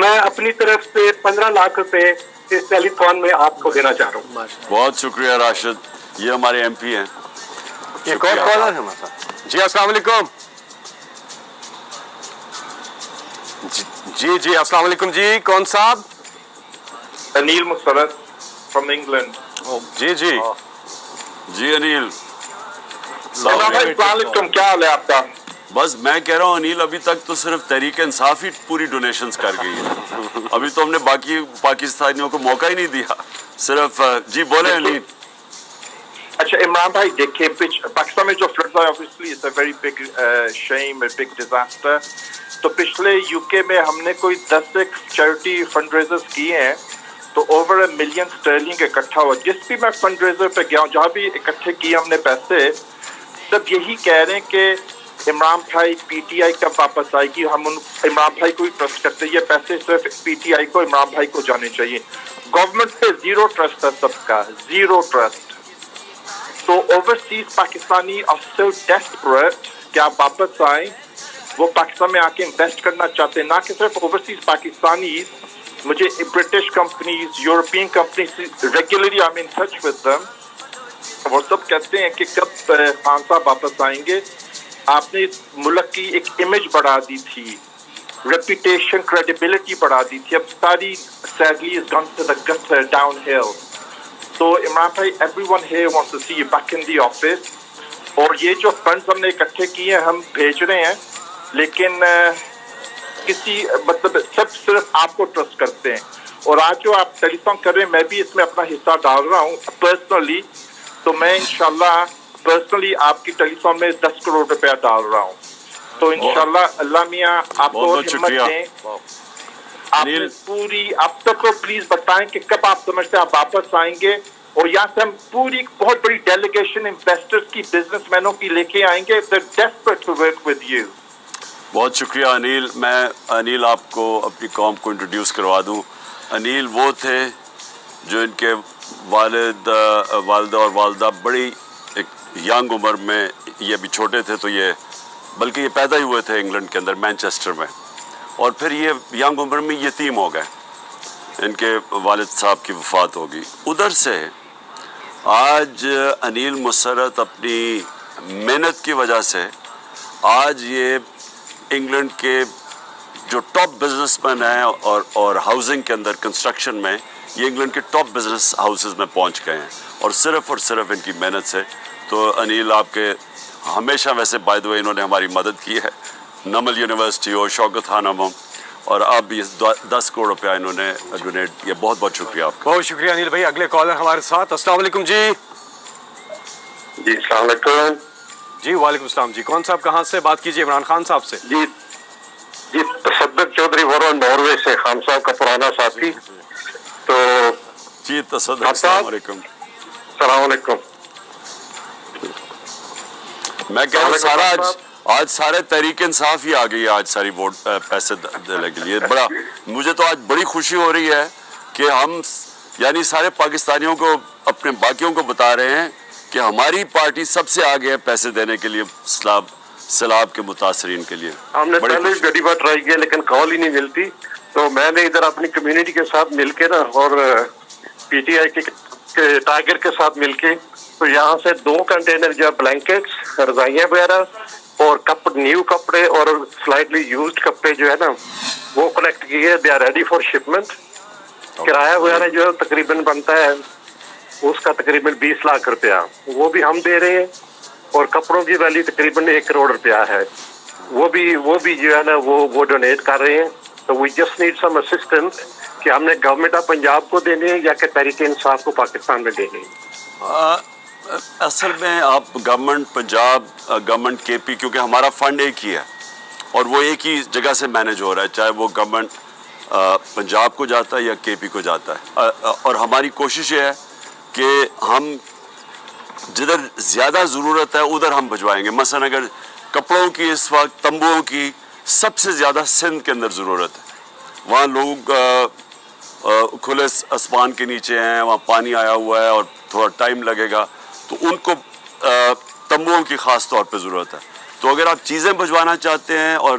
میں اپنی طرف سے 15 لاکھ روپے اس ٹیلیفون میں آپ کو دینا چاہ رہا ہوں. بہت شکریہ راشد, یہ ہمارے ایم پی ہیں. ایک اور کالر ہے ہمارے ساتھ. جی السلام علیکم. جی السلام علیکم. جی کون صاحب؟ انیل مسرت فرام انگلینڈ. جی جی انیل, السلام علیکم, کیا حال ہے آپ کا؟ بس میں کہہ رہا ہوں انیل, ابھی تک تو صرف تحریک انصاف ہی پوری ڈونیشنز کر گئی ہے. ابھی تو ہم نے باقی پاکستانیوں کو موقع ہی نہیں دیا. صرف جی بولیں انیل. اچھا عمران بھائی, دیکھیں پاکستان میں جو فلڈز آئے obviously it's a very big shame, a big disaster. تو پچھلے یو کے میں ہم نے کوئی 10 چیریٹی فنڈ ریزرز کیے ہیں, تو اوور $1 ملین اکٹھا ہوا. جس بھی میں فنڈ ریزر پہ گیا ہوں, جہاں بھی اکٹھے کیے ہم نے پیسے, سب یہی کہہ رہے ہیں کہ عمران بھائی پی ٹی آئی کب واپس آئے گی. ہم عمران بھائی کو ہی ٹرسٹ کرتے ہیں, یہ پیسے صرف پی ٹی آئی کو, عمران بھائی کو جانے چاہیے. گورنمنٹ پہ زیرو ٹرسٹ ہے سب کا, زیرو ٹرسٹ. تو overseas Pakistani are so desperate کہ آپ واپس آئیں. وہ پاکستان میں آ کے انویسٹ کرنا چاہتے ہیں, نہ کہ صرف اوورسیز پاکستانی. مجھے British companies, European companies regularly I am in touch with them, وہ سب کہتے ہیں کہ کب خان صاحب واپس آئیں گے. آپ نے ملک کی ایک امیج بڑھا دی تھی, ریپوٹیشن کریڈیبلٹی بڑھا دی تھی, اب ساری sadly is gone to the gutter down hill. تو عمران بھائی, every one here wants to see you back in the office. اور یہ جو فنڈز ہم نے اکٹھے کیے ہیں ہم بھیج رہے ہیں, لیکن کسی مطلب سب صرف آپ کو ٹرسٹ کرتے ہیں. اور آج جو آپ ٹیلی فون کر رہے ہیں, میں بھی اس میں اپنا حصہ ڈال رہا ہوں پرسنلی. تو میں انشاءاللہ پرسنلی آپ کی ٹیلی فون میں 10 کروڑ روپیہ ڈال رہا ہوں. تو انشاءاللہ اللہ میاں آپ کو ہمت دیں. آپ نے پوری, آپ تک کو پلیز بتائیں کہ کب آپ سمجھتے ہیں آپ واپس آئیں گے, اور یہاں سے ہم پوری بہت بڑی ڈیلیگیشن انویسٹرز کی, بزنس مینوں کی لے کے آئیں گے. They're desperate to work with you. بہت شکریہ انیل. میں انیل آپ کو اپنی قوم کو انٹروڈیوس کروا دوں. انیل وہ تھے جو ان کے والدہ اور والدہ بڑی ایک ینگ عمر میں, یہ ابھی چھوٹے تھے تو یہ بلکہ یہ پیدا ہی ہوئے تھے انگلینڈ کے اندر مینچسٹر میں, اور پھر یہ ینگ عمر میں یتیم ہو گئے. ان کے والد صاحب کی وفات ہو گئی. ادھر سے آج انیل مسرت اپنی محنت کی وجہ سے آج یہ انگلینڈ کے جو ٹاپ بزنس مین ہیں اور ہاؤسنگ کے اندر کنسٹرکشن میں یہ انگلینڈ کے ٹاپ بزنس ہاؤسز میں پہنچ گئے ہیں, اور صرف ان کی محنت سے. تو انیل آپ کے ہمیشہ ویسے بائی دا وے انہوں نے ہماری مدد کی ہے, نمل یونیورسٹی ہو, شوکت خانم ہو, اور اب یہ 10 کروڑ روپیہ انہوں نے ڈونیٹ کیا. بہت بہت شکریہ آپ کا. بہت شکریہ انیل بھائی. اگلے کالر ہمارے ساتھ. السلام علیکم. جی السلام علیکم. جی وعلیکم السلام. جی کون صاحب کہاں سے بات کیجیے؟ عمران خان صاحب سے. جی تصدق چودھری ورن ناروے سے, خان صاحب کا پرانا ساتھی. تو جی تصدق, السلام علیکم. السلام علیکم. میں کہہ رہا ہوں آج سارے تحریک انصاف ہی آ گئی ہے آج ساری ووٹ پیسے دینے کے لیے. بڑا مجھے تو آج بڑی خوشی ہو رہی ہے کہ ہم یعنی سارے پاکستانیوں کو, اپنے باقیوں کو بتا رہے ہیں کہ ہماری پارٹی سب سے آگے ہے پیسے دینے کے لیے سیلاب کے متاثرین کے لیے. ہم نے پہلے بھی بڑی بار ٹرائی کیا لیکن کال ہی نہیں ملتی. تو میں نے ادھر اپنی کمیونٹی کے ساتھ مل کے نا, اور پی ٹی آئی کے ٹائیگر کے ساتھ مل کے, تو یہاں سے 2 کنٹینر جو بلینکٹس, رضائیاں وغیرہ اور نیو کپڑے اور سلائٹلی یوزڈ کپڑے جو ہے نا وہ کلیکٹ کیے. They are ready for shipment. کرایہ وغیرہ جو ہے تقریباً بنتا ہے اس کا تقریباً 20 لاکھ روپیہ, وہ بھی ہم دے رہے ہیں. اور کپڑوں کی ویلیو تقریباً 1 کروڑ روپیہ ہے, وہ بھی جو ہے نا وہ ڈونیٹ کر رہے ہیں. تو we just need some assistance کہ ہم نے گورنمنٹ آف پنجاب کو دینے ہیں یا کہ تحریک انصاف کو پاکستان میں دینے ہیں. اصل میں آپ گورنمنٹ پنجاب, گورنمنٹ کے پی, کیونکہ ہمارا فنڈ ایک ہی ہے اور وہ ایک ہی جگہ سے مینیج ہو رہا ہے, چاہے وہ گورنمنٹ پنجاب کو جاتا ہے یا کے پی کو جاتا ہے. اور ہماری کوشش یہ ہے کہ ہم جدھر زیادہ ضرورت ہے ادھر ہم بھجوائیں گے. مثلا اگر کپڑوں کی اس وقت, تمبوؤں کی سب سے زیادہ سندھ کے اندر ضرورت ہے, وہاں لوگ کھلے آسمان کے نیچے ہیں, وہاں پانی آیا ہوا ہے اور تھوڑا ٹائم لگے گا, تو ان کو تمبوؤں کی خاص طور پہ ضرورت ہے. تو اگر آپ چیزیں بھجوانا چاہتے ہیں اور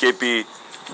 KP